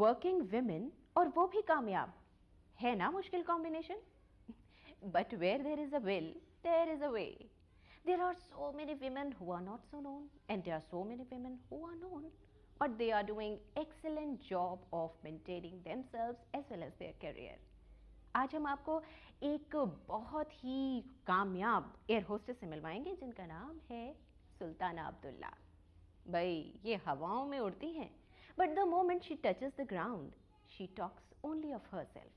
Working women और वो भी कामयाब, है ना मुश्किल combination? But where there is a will there is a way. There are so many women who are not so known, and there are so many women who are known, but they are doing excellent job of maintaining themselves as well as their career. आज हम आपको एक बहुत ही कामयाब air hostess से मिलवाएंगे जिनका नाम है सुल्ताना अब्दुल्ला. भाई ये हवाओं में उड़ती हैं, but the moment she touches the ground she talks only of herself.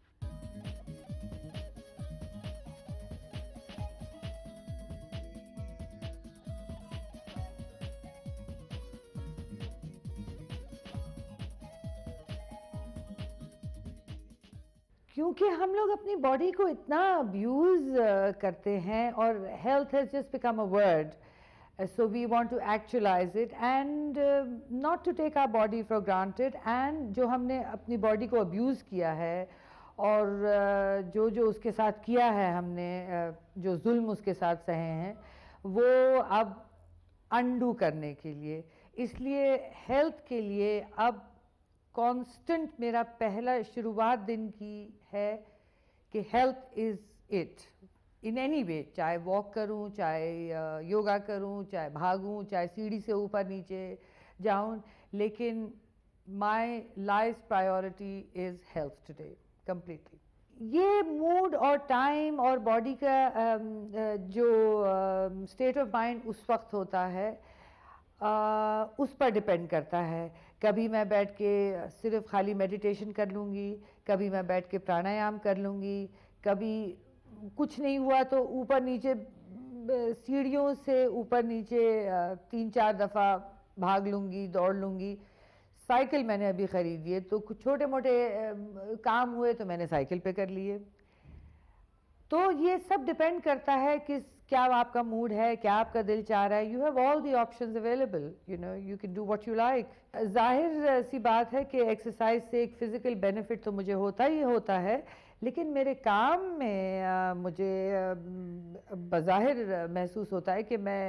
क्योंकि हम लोग अपनी बॉडी को इतना अब्यूज़ करते हैं और health has just become a word. So we want to actualize it and not to take our body for granted. And जो हमने अपनी बॉडी को अब्यूज़ किया है और जो जो उसके साथ किया है हमने, जो जुल्म उसके साथ सहे हैं, वो अब अनडू करने के लिए, इसलिए हेल्थ के लिए अब कांस्टेंट मेरा पहला शुरुआत दिन की है कि health is it in any way. चाहे वॉक करूं, चाहे योगा करूं, चाहे भागूं, चाहे सीढ़ी से ऊपर नीचे जाऊं, लेकिन my life priority is health today completely. ये मूड और टाइम और बॉडी का जो स्टेट ऑफ माइंड उस वक्त होता है, उस पर डिपेंड करता है. कभी मैं बैठ के सिर्फ खाली मेडिटेशन कर लूँगी, कभी मैं बैठ के प्राणायाम कर लूँगी, कभी कुछ नहीं हुआ तो ऊपर नीचे सीढ़ियों से ऊपर नीचे 3-4 दफ़ा भाग लूँगी, दौड़ लूँगी. साइकिल मैंने अभी ख़रीदी है, तो कुछ छोटे मोटे काम हुए तो मैंने साइकिल पे कर लिए. तो ये सब डिपेंड करता है कि क्या आपका मूड है, क्या आपका दिल चाह रहा है. You have all the options available, you know, you can do what you like. जाहिर सी बात है कि एक्सरसाइज से एक फ़िज़िकल बेनिफिट तो मुझे होता ही होता है, लेकिन मेरे काम में मुझे बज़ाहिर महसूस होता है कि मैं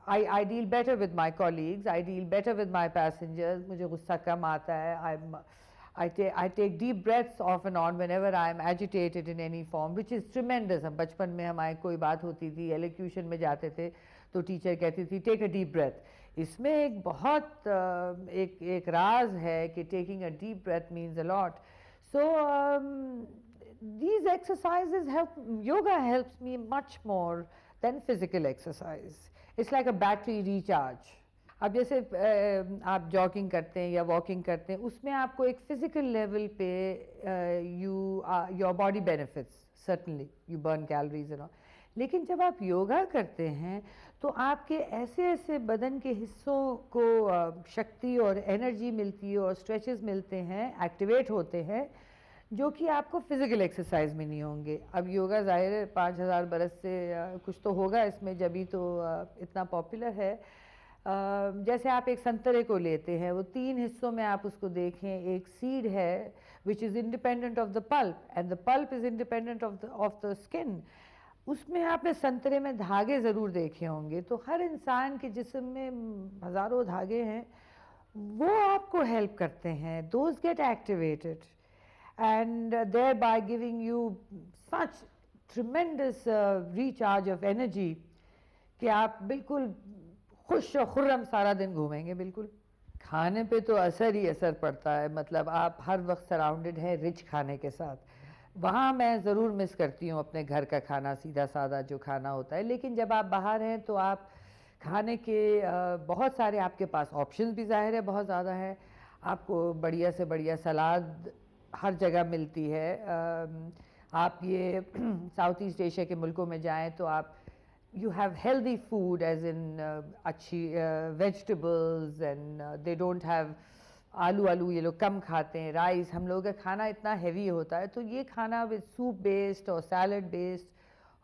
I deal better with my colleagues, I deal better with my passengers. मुझे गुस्सा कम आता है. I take deep breaths off and on whenever I am agitated in any form, which is tremendous. हम बचपन में हमारी कोई बात होती थी, एलोक्यूशन में जाते थे तो टीचर कहती थी टेक अ डीप ब्रेथ. इसमें एक बहुत एक राज है कि taking a deep breath means a lot. So these exercises help, yoga helps me much more than physical exercise. It's like a battery recharge. अब जैसे आप जॉगिंग करते हैं या वॉकिंग करते हैं, उसमें आपको एक फ़िज़िकल लेवल पे your body benefits, certainly you burn calories and all. लेकिन जब आप योगा करते हैं तो आपके ऐसे ऐसे बदन के हिस्सों को शक्ति और एनर्जी मिलती है और स्ट्रेचेस मिलते हैं, एक्टिवेट होते हैं, जो कि आपको फ़िज़िकल एक्सरसाइज में नहीं होंगे. अब योगा ज़ाहिर है 5000 बरस से कुछ तो होगा इसमें, जब ही तो इतना पॉपुलर है. जैसे आप एक संतरे को लेते हैं, वो 3 हिस्सों में आप उसको देखें. एक सीड है which is independent of the pulp, and the pulp is independent of the skin. उसमें आपने संतरे में धागे ज़रूर देखे होंगे. तो हर इंसान के जिस्म में हज़ारों धागे हैं, वो आपको हेल्प करते हैं. Those gate activated and thereby giving you such tremendous recharge of energy कि आप बिल्कुल खुश और खुर्रम सारा दिन घूमेंगे. बिल्कुल खाने पे तो असर ही असर पड़ता है. मतलब आप हर वक्त सराउंडेड हैं रिच खाने के साथ. वहाँ मैं ज़रूर मिस करती हूँ अपने घर का खाना, सीधा सादा जो खाना होता है. लेकिन जब आप बाहर हैं तो आप खाने के बहुत सारे आपके पास ऑप्शंस भी ज़ाहिर है बहुत ज़्यादा है. आपको बढ़िया से बढ़िया सलाद हर जगह मिलती है. आप ये साउथ ईस्ट एशिया के मुल्कों में जाएं तो आप you have healthy food as in अच्छी vegetables and they don't have आलू ये लोग कम खाते हैं. राइस, हम लोगों का खाना इतना हेवी होता है, तो ये खाना विद सूप बेस्ड और सैलड बेस्ड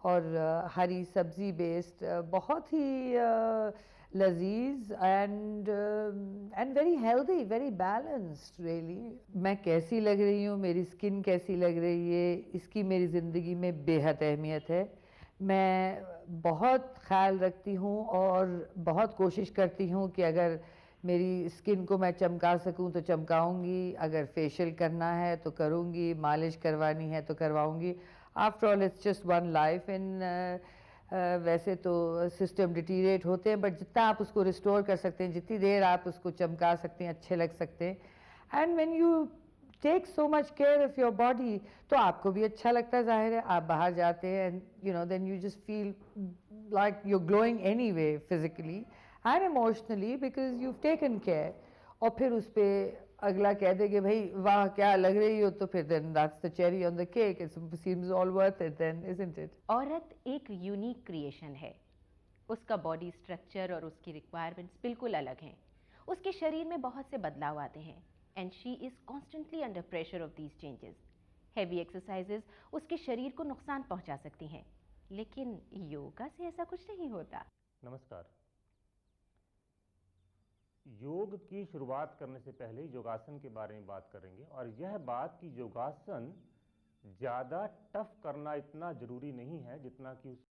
और हरी सब्ज़ी बेस्ड बहुत ही लजीज and very healthy, very balanced really. मैं कैसी लग रही हूँ, मेरी स्किन कैसी लग रही है, इसकी मेरी ज़िंदगी में बेहद अहमियत है. मैं बहुत ख्याल रखती हूँ और बहुत कोशिश करती हूँ कि अगर मेरी स्किन को मैं चमका सकूं तो चमकाऊंगी, अगर फेशियल करना है तो करूंगी, मालिश करवानी है तो करवाऊंगी. After all it's just one life. इन वैसे तो सिस्टम डिटीरिएट होते हैं, बट जितना आप उसको रिस्टोर कर सकते हैं, जितनी देर आप उसको चमका सकते हैं, अच्छे लग सकते हैं. And when you take so much care of your body, तो आपको भी अच्छा लगता है. जाहिर है आप बाहर जाते हैं and you know then you just feel like you are glowing anyway, physically and emotionally, because you taken care. और फिर उस पर अगला कह दे कि भाई वाह क्या लग रही हो, तो फिर then that's the cherry on the cake. It seems all worth it then, isn't it? औरत एक यूनिक क्रिएशन है. उसका बॉडी स्ट्रक्चर और उसकी रिक्वायरमेंट्स बिल्कुल अलग हैं. उसके शरीर में बहुत से बदलाव आते हैं and she is constantly under pressure of these changes. Heavy exercises उसके शरीर को नुकसान पहुंचा सकती हैं, लेकिन योगा से ऐसा कुछ नहीं होता. नमस्कार. योग की शुरुआत करने से पहले योगासन के बारे में बात करेंगे, और यह बात कि योगासन ज़्यादा टफ करना इतना ज़रूरी नहीं है जितना कि उस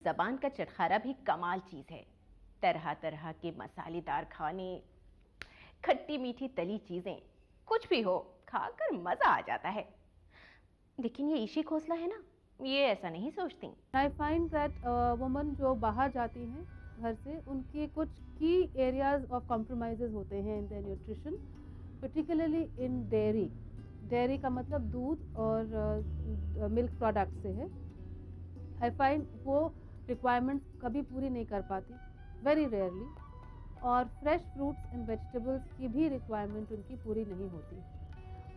ज़बान का चटखारा भी कमाल चीज़ है। तरह तरह के मसालेदार खाने, खट्टी मीठी तली चीज़ें, कुछ भी हो खाकर मज़ा आ जाता है। लेकिन ये ईशी खोसला है ना, ये ऐसा नहीं सोचती। आई फाइंड दैट वुमन जो बाहर जाती हैं घर से, उनके कुछ की एरियाज ऑफ कॉम्प्रोमाइज़ होते हैं in their nutrition, particularly in dairy. Dairy का मतलब दूध और मिल्क प्रोडक्ट से है। आई फाइंड वो रिक्वायरमेंट्स कभी पूरी नहीं कर पाती, वेरी रेयरली। और फ्रेश फ्रूट्स एंड वेजिटेबल्स की भी रिक्वायरमेंट उनकी पूरी नहीं होती।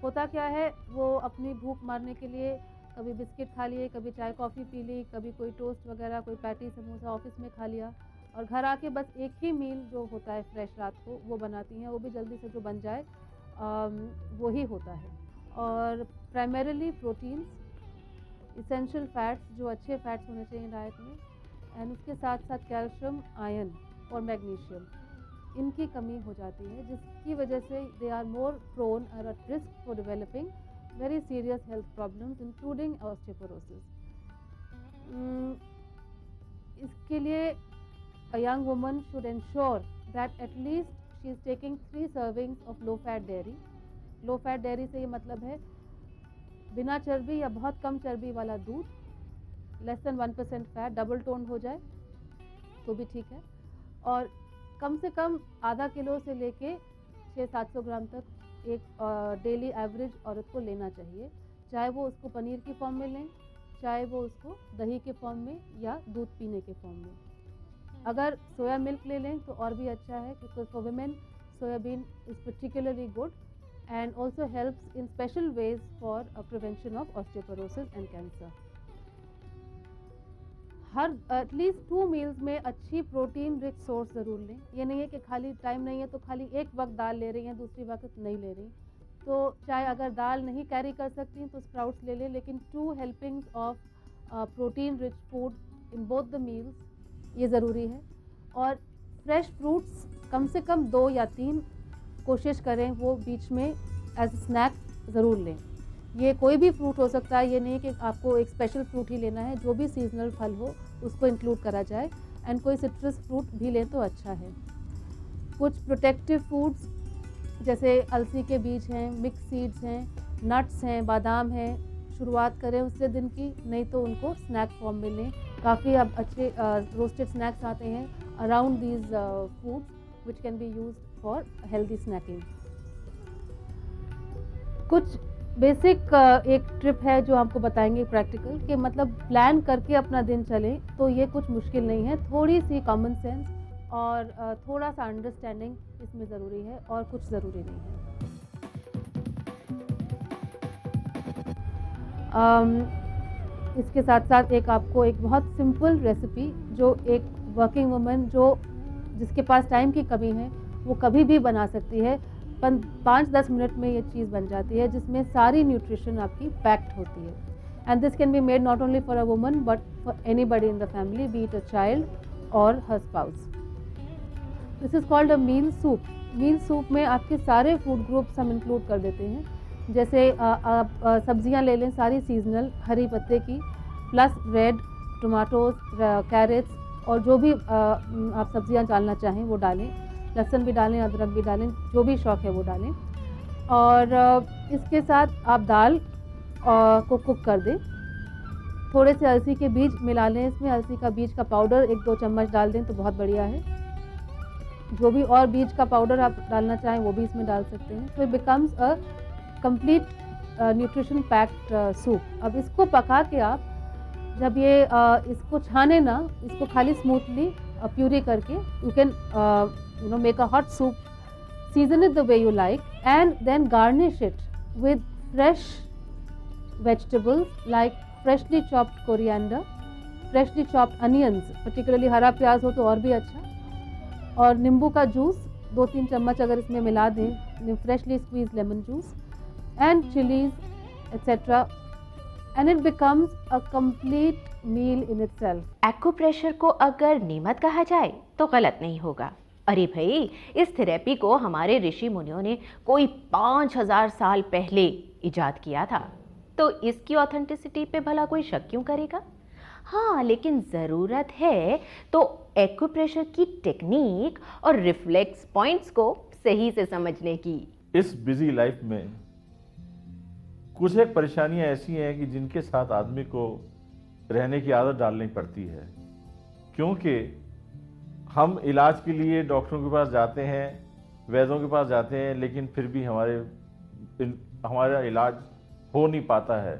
होता क्या है, वो अपनी भूख मारने के लिए कभी बिस्किट खा लिए, कभी चाय कॉफ़ी पी ली, कभी कोई टोस्ट वगैरह, कोई पैटी समोसा ऑफिस में खा लिया, और घर आके बस एक ही मील जो होता है फ्रेश रात को वो बनाती हैं, वो भी जल्दी से जो बन जाए वो ही होता है। और प्राइमरीली प्रोटीन्स, इसेंशियल फैट्स जो अच्छे फैट्स होने चाहिए डाइट में, एंड उसके साथ साथ कैल्शियम, आयरन और मैग्नीशियम, इनकी कमी हो जाती है, जिसकी वजह से दे आर मोर प्रोन और at risk for developing very serious health problems including osteoporosis. इसके लिए a young woman should ensure that at least she is taking 3 servings of low fat dairy. low fat dairy से ये मतलब है बिना चर्बी या बहुत कम चर्बी वाला दूध, less than 1% fat, double tone हो जाए तो भी ठीक है, और कम से कम आधा किलो से लेके 600-700 ग्राम तक एक डेली एवरेज औरत को लेना चाहिए, चाहे वो उसको पनीर की फॉर्म में लें, चाहे वो उसको दही के फॉर्म में या दूध पीने के फॉर्म में। अगर सोया मिल्क ले लें तो और भी अच्छा है, because for women soybean is particularly good and also helps in special ways for prevention of osteoporosis and cancer. Her at least 2 meals में अच्छी प्रोटीन रिच सोर्स ज़रूर लें। ये नहीं है कि खाली टाइम नहीं है तो खाली एक वक्त दाल ले रही हैं, दूसरी वक्त नहीं ले रही। तो चाहे अगर दाल नहीं कैरी कर सकती हैं तो स्प्राउट्स ले लें, लेकिन 2 helpings of protein rich food in both the meals ये ज़रूरी है। और फ्रेश फ्रूट्स कम से कम 2 या 3 कोशिश करें वो बीच में एज स्नैक ज़रूर लें। ये कोई भी फ्रूट हो सकता है, ये नहीं कि आपको एक स्पेशल फ्रूट ही लेना है, जो भी सीजनल फल हो उसको इंक्लूड करा जाए, एंड कोई सिट्रस फ्रूट भी लें तो अच्छा है। कुछ प्रोटेक्टिव फूड्स जैसे अलसी के बीज हैं, मिक्स सीड्स हैं, नट्स हैं, बादाम हैं, शुरुआत करें उससे दिन की, नहीं तो उनको स्नैक फॉर्म में लें। काफ़ी अब अच्छे रोस्टेड स्नैक्स आते हैं around these foods which can be used for healthy snacking. कुछ बेसिक एक ट्रिप है जो आपको बताएंगे प्रैक्टिकल, कि मतलब प्लान करके अपना दिन चलें तो ये कुछ मुश्किल नहीं है। थोड़ी सी कॉमन सेंस और थोड़ा सा अंडरस्टैंडिंग इसमें ज़रूरी है, और कुछ ज़रूरी नहीं है। इसके साथ साथ एक आपको एक बहुत सिंपल रेसिपी जो एक वर्किंग वुमन जो जिसके पास टाइम की कमी है वो कभी भी बना सकती है। 5-10 मिनट में ये चीज़ बन जाती है, जिसमें सारी न्यूट्रिशन आपकी पैक्ड होती है। And this can be made not only for a woman but for anybody in the family, be it a child or her spouse. This is called a meal soup. Meal soup में आपके सारे food groups हम include कर देते हैं, जैसे आप सब्जियां ले लें सारी सीजनल हरी पत्ते की, प्लस रेड टमाटोज, कैरेट्स, और जो भी आप सब्जियां डालना चाहें वो डालें, लहसुन भी डालें, अदरक भी डालें, जो भी शौक है वो डालें। और इसके साथ आप दाल को कुक कर दें, थोड़े से अलसी के बीज मिला लें इसमें, अलसी का बीज का पाउडर 1-2 चम्मच डाल दें तो बहुत बढ़िया है। जो भी और बीज का पाउडर आप डालना चाहें वो भी इसमें डाल सकते हैं। तो it becomes a complete nutrition packed soup. अब इसको पका के आप जब ये इसको छाने ना, इसको खाली स्मूथली प्यूरी करके you can make a hot soup, season it the way you like, and then garnish it with fresh vegetables like freshly chopped coriander, freshly chopped onions, particularly हरा प्याज हो तो और भी अच्छा, और नींबू का जूस 2-3 चम्मच अगर इसमें मिला दें, freshly squeezed lemon juice and chilies etc, and it becomes a complete meal in itself. Acupressure को अगर नेमत कहा जाए तो गलत नहीं होगा। अरे भाई, इस थेरेपी को हमारे ऋषि मुनियों ने कोई 5000 साल पहले इजाद किया था, तो इसकी ऑथेंटिसिटी पे भला कोई शक क्यों करेगा। हाँ, लेकिन ज़रूरत है तो एक्यूप्रेशर की टेक्निक और रिफ्लेक्स पॉइंट्स को सही से समझने की। इस बिजी लाइफ में कुछ एक परेशानियां ऐसी हैं कि जिनके साथ आदमी को रहने की आदत डालनी पड़ती है, क्योंकि हम इलाज के लिए डॉक्टरों के पास जाते हैं, वैद्यों के पास जाते हैं, लेकिन फिर भी हमारा इलाज हो नहीं पाता है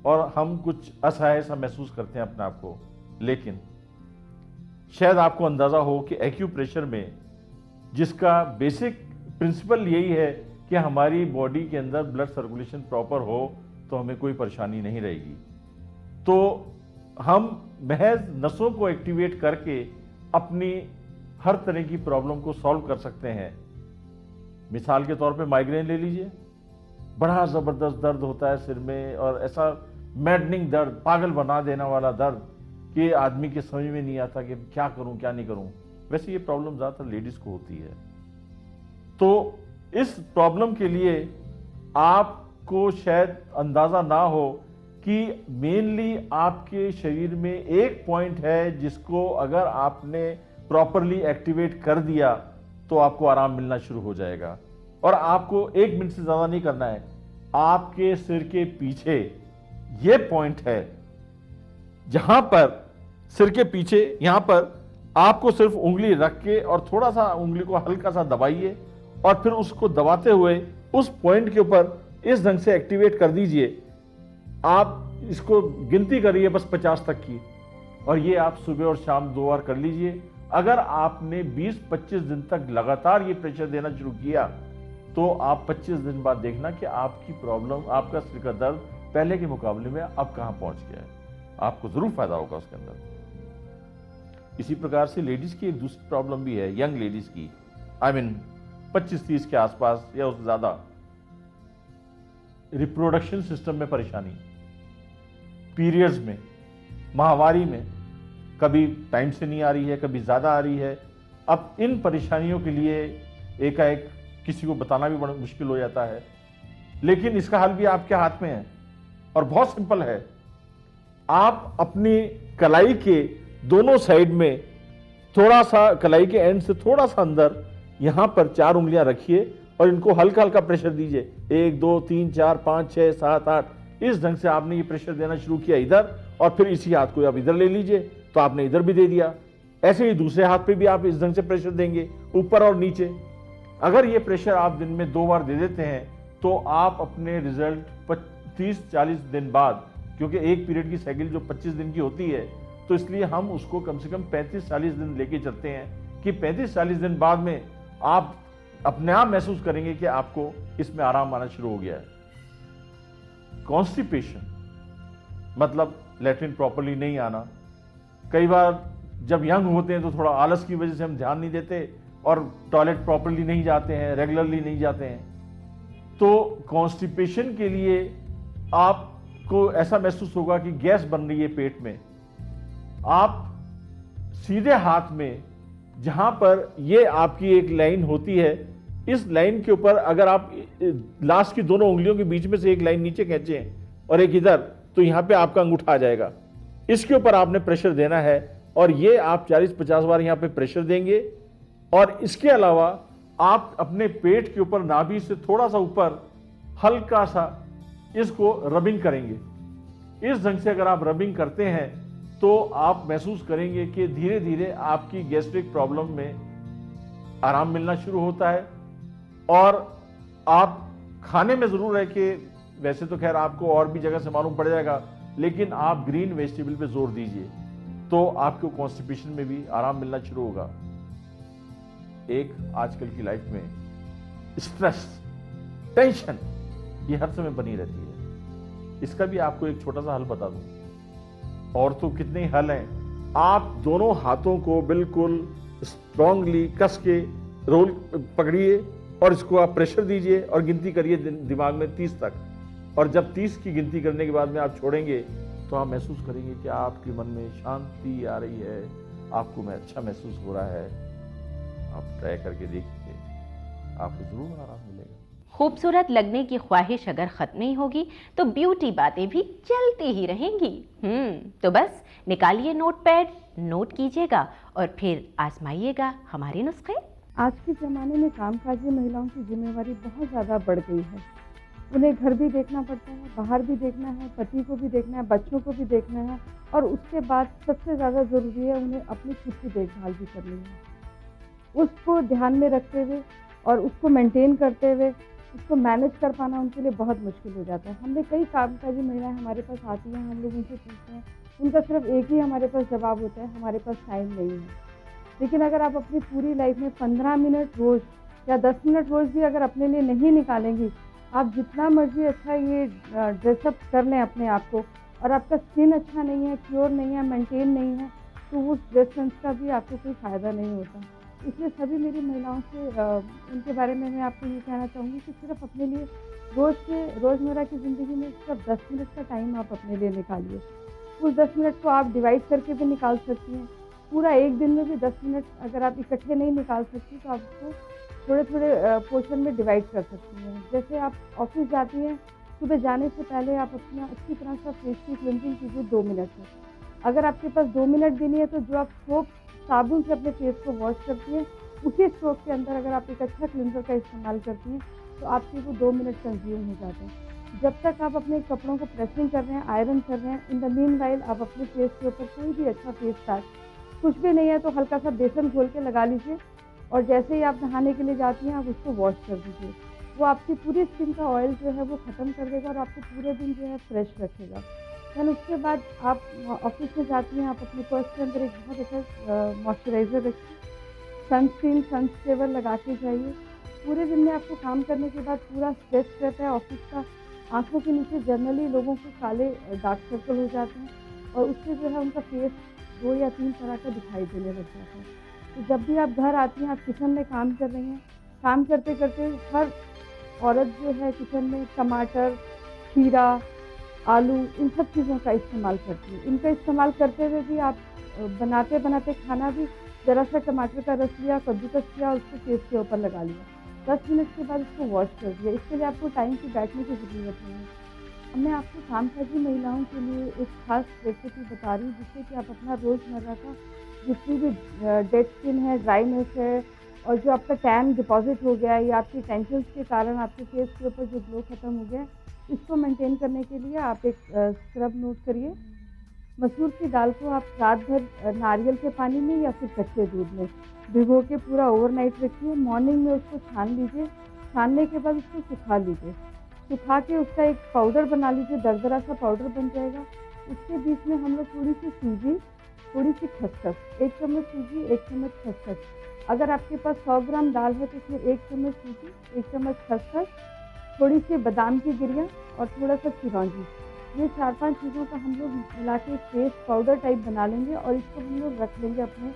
और हम कुछ असहाय सा महसूस करते हैं अपने आप को। लेकिन शायद आपको अंदाज़ा हो कि एक्यूप्रेशर में जिसका बेसिक प्रिंसिपल यही है कि हमारी बॉडी के अंदर ब्लड सर्कुलेशन प्रॉपर हो तो हमें कोई परेशानी नहीं रहेगी। तो हम महज नसों को एक्टिवेट करके अपनी हर तरह की प्रॉब्लम को सॉल्व कर सकते हैं। मिसाल के तौर पे माइग्रेन ले लीजिए, बड़ा ज़बरदस्त दर्द होता है सिर में और ऐसा मैडनिंग दर्द, पागल बना देने वाला दर्द कि आदमी के समझ में नहीं आता कि क्या करूं क्या नहीं करूं। वैसे ये प्रॉब्लम ज़्यादातर लेडीज़ को होती है। तो इस प्रॉब्लम के लिए आपको शायद अंदाज़ा ना हो कि मेनली आपके शरीर में एक पॉइंट है जिसको अगर आपने प्रॉपरली एक्टिवेट कर दिया तो आपको आराम मिलना शुरू हो जाएगा। और आपको 1 मिनट से ज़्यादा नहीं करना है, आपके सिर के पीछे ये पॉइंट है जहां पर सिर के पीछे यहां पर आपको सिर्फ उंगली रख के और थोड़ा सा उंगली को हल्का सा दबाइए और फिर उसको दबाते हुए उस पॉइंट के ऊपर इस ढंग से एक्टिवेट कर दीजिए। आप इसको गिनती करिए बस 50 तक की, और ये आप सुबह और शाम 2 बार कर लीजिए। अगर आपने 20-25 दिन तक लगातार ये प्रेशर देना शुरू किया तो आप 25 दिन बाद देखना कि आपकी प्रॉब्लम, आपका सिर का दर्द पहले के मुकाबले में अब कहां पहुंच गया है। आपको जरूर फायदा होगा उसके अंदर। इसी प्रकार से लेडीज की एक दूसरी प्रॉब्लम भी है, यंग लेडीज की, आई मीन 25-30 के आसपास या उससे ज्यादा, रिप्रोडक्शन सिस्टम में परेशानी, पीरियड्स में, माहवारी में, कभी टाइम से नहीं आ रही है, कभी ज्यादा आ रही है। अब इन परेशानियों के लिए एकाएक किसी को बताना भी बड़ा मुश्किल हो जाता है, लेकिन इसका हल भी आपके हाथ में है और बहुत सिंपल है। आप अपनी कलाई के दोनों साइड में थोड़ा सा, कलाई के एंड से थोड़ा सा अंदर, यहां पर 4 उंगलियां रखिए और इनको हल्का हल्का प्रेशर दीजिए। 1 2 3 4 5 6 7 8 इस ढंग से आपने ये प्रेशर देना शुरू किया इधर, और फिर इसी हाथ को आप इधर ले लीजिए तो आपने इधर भी दे दिया। ऐसे ही दूसरे हाथ पे भी आप इस ढंग से प्रेशर देंगे, ऊपर और नीचे। अगर ये प्रेशर आप दिन में 2 बार दे देते हैं तो आप अपने रिजल्ट 30-40 दिन बाद, क्योंकि एक पीरियड की साइकिल जो 25 दिन की होती है, तो इसलिए हम उसको कम से कम 35-40 दिन लेके चलते हैं कि 35-40 दिन बाद में आप अपने आप महसूस करेंगे कि आपको इसमें आराम आना शुरू हो गया है। कॉन्स्टिपेशन मतलब लैट्रिन प्रॉपर्ली नहीं आना। कई बार जब यंग होते हैं तो थोड़ा आलस की वजह से हम ध्यान नहीं देते और टॉयलेट प्रॉपर्ली नहीं जाते हैं, रेगुलरली नहीं जाते हैं। तो कॉन्स्टिपेशन के लिए आपको ऐसा महसूस होगा कि गैस बन रही है पेट में। आप सीधे हाथ में, जहां पर ये आपकी एक लाइन होती है, इस लाइन के ऊपर अगर आप लास्ट की दोनों उंगलियों के बीच में से एक लाइन नीचे खींचें और एक इधर, तो यहां पे आपका अंगूठा आ जाएगा। इसके ऊपर आपने प्रेशर देना है और ये आप 40-50 बार यहां पे प्रेशर देंगे। और इसके अलावा आप अपने पेट के ऊपर नाभि से थोड़ा सा ऊपर हल्का सा इसको रबिंग करेंगे। इस ढंग से अगर आप रबिंग करते हैं तो आप महसूस करेंगे कि धीरे धीरे आपकी गैस्ट्रिक प्रॉब्लम में आराम मिलना शुरू होता है। और आप खाने में जरूर है कि वैसे तो खैर आपको और भी जगह से मालूम पड़ जाएगा, लेकिन आप ग्रीन वेजिटेबल पे जोर दीजिए तो आपको कॉन्स्टिपेशन में भी आराम मिलना शुरू होगा। एक आजकल की लाइफ में स्ट्रेस, टेंशन ये हर समय बनी रहती है। इसका भी आपको एक छोटा सा हल बता दूं, और तो कितने हल हैं। आप दोनों हाथों को बिल्कुल स्ट्रांगली कस के रोल पकड़िए और इसको आप प्रेशर दीजिए और गिनती करिए दिमाग में 30 तक। और जब 30 की गिनती करने के बाद में आप छोड़ेंगे तो आप महसूस करेंगे कि आपके मन में शांति आ रही है, आपको में अच्छा महसूस हो रहा है। आप ट्राई करके देखिए, आपको जरूर आराम मिलेगा। खूबसूरत लगने की ख्वाहिश अगर ख़त्म नहीं होगी तो ब्यूटी बातें भी चलती ही रहेंगी। तो बस निकालिए नोटपैड, नोट कीजिएगा और फिर आजमाइएगा हमारे नुस्खे। आज के ज़माने में कामकाजी महिलाओं की जिम्मेवारी बहुत ज़्यादा बढ़ गई है। उन्हें घर भी देखना पड़ता है, बाहर भी देखना है, पति को भी देखना है, बच्चों को भी देखना है, और उसके बाद सबसे ज़्यादा ज़रूरी है उन्हें अपनी खुद की देखभाल भी करनी है। उसको ध्यान में रखते हुए और उसको मेंटेन करते हुए उसको मैनेज कर पाना उनके लिए बहुत मुश्किल हो जाता है। हमने कई कामकाजी महिलाएं हमारे पास आती हैं, हम लोग उनसे पूछते हैं, उनका सिर्फ एक ही हमारे पास जवाब होता है, हमारे पास टाइम नहीं है। लेकिन अगर आप अपनी पूरी लाइफ में 15 मिनट रोज़ या 10 मिनट रोज़ भी अगर अपने लिए नहीं निकालेंगी, आप जितना मर्जी अच्छा ये ड्रेसअप कर लें अपने आप को, और आपका स्किन अच्छा नहीं है, क्योर नहीं है, मेंटेन नहीं है, तो उस ड्रेस सेंस का भी आपको कोई फ़ायदा नहीं होता। इसलिए सभी मेरी महिलाओं से उनके बारे में मैं आपको ये कहना चाहूँगी कि सिर्फ अपने लिए रोज़मर्रा की ज़िंदगी में सिर्फ 10 मिनट का टाइम आप अपने लिए निकालिए। उस 10 मिनट को आप डिवाइड करके भी निकाल सकती हैं। पूरा एक दिन में भी 10 मिनट अगर आप इकट्ठे नहीं निकाल सकती तो आप उसको थोड़े पोर्शन में डिवाइड कर सकती हैं। जैसे आप ऑफिस जाती हैं, सुबह जाने से पहले आप अपना अच्छी तरह से फेस की क्लिनजिंग कीजिए 2 मिनट में। अगर आपके पास 2 मिनट भी नहीं है तो जो आप सोप साबुन से अपने फेस को वॉश करती हैं, उसी स्ट्रोक के अंदर अगर आप एक अच्छा क्लिनजर का इस्तेमाल करती हैं तो आपके वो 2 मिनट कंज्यूम हो जाते हैं। जब तक आप अपने कपड़ों को प्रेसिंग कर रहे हैं, आयरन कर रहे हैं, इन द मीन वाइल आप अपने फेस के ऊपर कोई भी अच्छा फेस पैक, कुछ भी नहीं है तो हल्का सा बेसन घोल के लगा लीजिए, और जैसे ही आप नहाने के लिए जाती हैं आप उसको वॉश कर दीजिए। वो आपकी पूरी स्किन का ऑयल जो है वो ख़त्म कर देगा और आपको पूरे दिन जो है फ्रेश रखेगा। देन उसके बाद आप ऑफिस में जाती हैं, आप अपने पर्स के अंदर एक बहुत अच्छा मॉइस्चराइज़र रखिए, सनस्क्रीन, सनस्क्रेवर लगा के जाइए। पूरे दिन में आपको काम करने के बाद पूरा स्ट्रेस रहता है ऑफिस का, आँखों के नीचे जनरली लोगों को काले डार्क सर्कल हो जाते हैं और उससे जो है उनका फेस 2 या 3 तरह का दिखाई देने लग जाता है। तो जब भी आप घर आती हैं, आप किचन में काम कर रही हैं, काम करते करते हर औरत जो है किचन में टमाटर, खीरा, आलू, इन सब चीज़ों का इस्तेमाल करती है। इनका इस्तेमाल करते हुए भी आप बनाते बनाते खाना भी ज़रा सा टमाटर का रस लिया, कद्दूकस किया और उसको फेस के ऊपर लगा लिया, 10 मिनट के बाद उसको वॉश कर दिया। इसके लिए आपको टाइम की बैठने की ज़रूरत नहीं है। अब मैं आपको कामकाजी महिलाओं के लिए एक खास रेसिपी बता रही हूँ जिससे कि आप अपना रोज़मर्रा का जितनी भी डेड स्किन है, ड्राइनेस है, और जो आपका टैन डिपॉजिट हो गया है या आपकी टेंशन्स के कारण आपके फेस के ऊपर जो ग्लो ख़त्म हो गया, इसको मेंटेन करने के लिए आप एक स्क्रब नोट करिए। मसूर की दाल को आप रात भर नारियल के पानी में या फिर कच्चे दूध में भिगो के पूरा ओवरनाइट रखिए। मॉर्निंग में उसको छान लीजिए, छानने के बाद उसको सुखा लीजिए, सुखा के उसका एक पाउडर बना लीजिए, दरदरा सा पाउडर बन जाएगा। उसके बीच में हम लोग थोड़ी सी सूजी, थोड़ी सी खसखस, 1 चम्मच सूजी, 1 चम्मच खसखस, अगर आपके पास 100 ग्राम दाल है तो उसमें 1 चम्मच सूजी, 1 चम्मच खसखस, थोड़ी सी बादाम की गिरियाँ और थोड़ा सा चिरौंजी, ये 4-5 चीज़ों का हम लोग मिला के पेस्ट पाउडर टाइप बना लेंगे और इसको हम लोग रख लेंगे अपने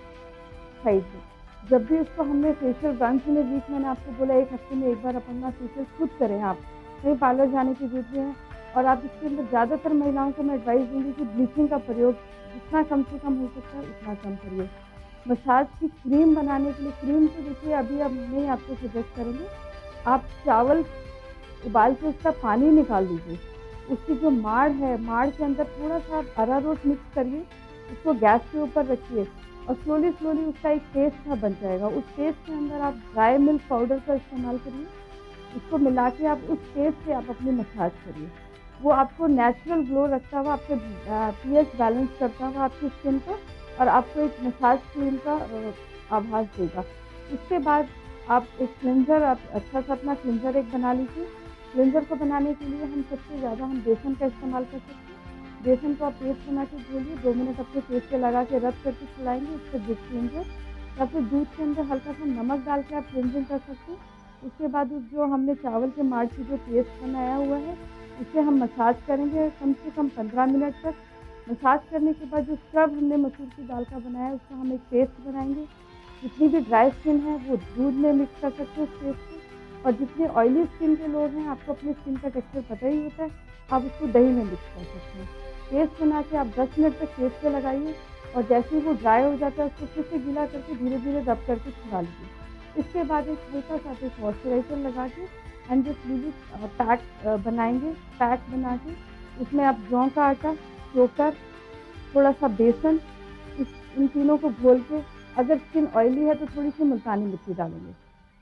साइड में। जब भी उसको हमने facial once in a week, मैंने आपको बोला 1 हफ्ते में एक बार अपना फेशियल खुद करें, आप कहीं पार्लर जाने की जरूरत है। और आप इसके अंदर ज़्यादातर महिलाओं को मैं एडवाइस दूँगी कि ब्लीचिंग का प्रयोग जितना कम से कम हो सकता है उतना कम करिए। मसाज की क्रीम बनाने के लिए, क्रीम तो देखिए अभी अब नहीं आपको सजेस्ट करेंगे, आप चावल उबाल के उसका पानी निकाल दीजिए, उसकी जो माड़ है, माड़ के अंदर थोड़ा सा अरारोट मिक्स करिए, उसको गैस के ऊपर रखिए और स्लोली स्लोली उसका एक पेस्ट सा बन जाएगा। उस पेस्ट के अंदर आप ड्राई मिल्क पाउडर का इस्तेमाल करिए, उसको मिला के आप उस पेस्ट से आप अपनी मसाज करिए। वो आपको नेचुरल ग्लो रखता हुआ, आपके पीएच बैलेंस करता हुआ आपकी स्किन को, और आपको एक मसाज क्रीम का आभास देगा। उसके बाद आप एक क्लिंजर, आप अच्छा सा अपना क्लिंजर एक बना लीजिए। क्लिंजर को बनाने के लिए हम सबसे ज़्यादा हम बेसन का इस्तेमाल कर सकते हैं। बेसन को आप पेस्ट बना के घोलिए, 2 मिनट अपने फेस पे लगा के रब करके खिलाएंगे, उससे गुड क्लिंजर। या फिर दूध के अंदर हल्का सा नमक डाल के आप क्लिंजिंग कर सकते हैं। उसके बाद जो हमने चावल के माड़ की जो पेस्ट बनाया हुआ है उसे हम मसाज करेंगे कम से कम 15 मिनट तक। मसाज करने के बाद जो स्क्रब हमने मसूर की दाल का बनाया है उसका हम एक पेस्ट बनाएंगे। जितनी भी ड्राई स्किन है वो दूध में मिक्स कर सकते हैं उस पेस्ट को, और जितने ऑयली स्किन के लोग हैं, आपको अपनी स्किन का टेक्सचर पता ही होता है, आप उसको दही में मिक्स कर सकते हैं। पेस्ट बना के आप 10 मिनट तक फेस पे लगाइए और जैसे ही वो ड्राई हो जाता है उसको फिर से गीला करके धीरे धीरे रब करके छुड़ा लीजिए। इसके बाद एक हल्का सा एक मॉइस्चराइजर लगा के and just leave it pack बनाएंगे। पैक बना के उसमें आप जौ का आटा, चोकर, थोड़ा सा बेसन, इन तीनों को घोल के, अगर स्किन ऑयली है तो थोड़ी सी मुल्तानी मिट्टी डालेंगे।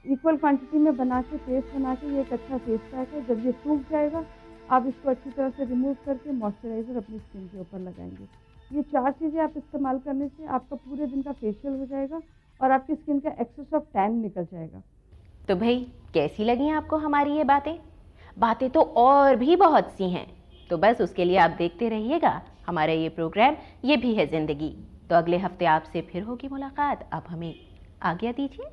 इक्वल क्वांटिटी में बना के पेस्ट बना के ये एक अच्छा फेस पैक है। जब ये सूख जाएगा आप इसको अच्छी तरह से रिमूव करके मॉइस्चराइज़र अपनी स्किन के ऊपर लगाएंगे। ये 4 चीज़ें आप इस्तेमाल करने से आपका पूरे दिन का फेशियल हो जाएगा और आपकी स्किन का एक्सेस ऑफ टैन निकल जाएगा। तो भाई कैसी लगी आपको हमारी ये बातें? बातें तो और भी बहुत सी हैं, तो बस उसके लिए आप देखते रहिएगा हमारा ये प्रोग्राम ये भी है ज़िंदगी। तो अगले हफ्ते आपसे फिर होगी मुलाकात। आप हमें आज्ञा दीजिए।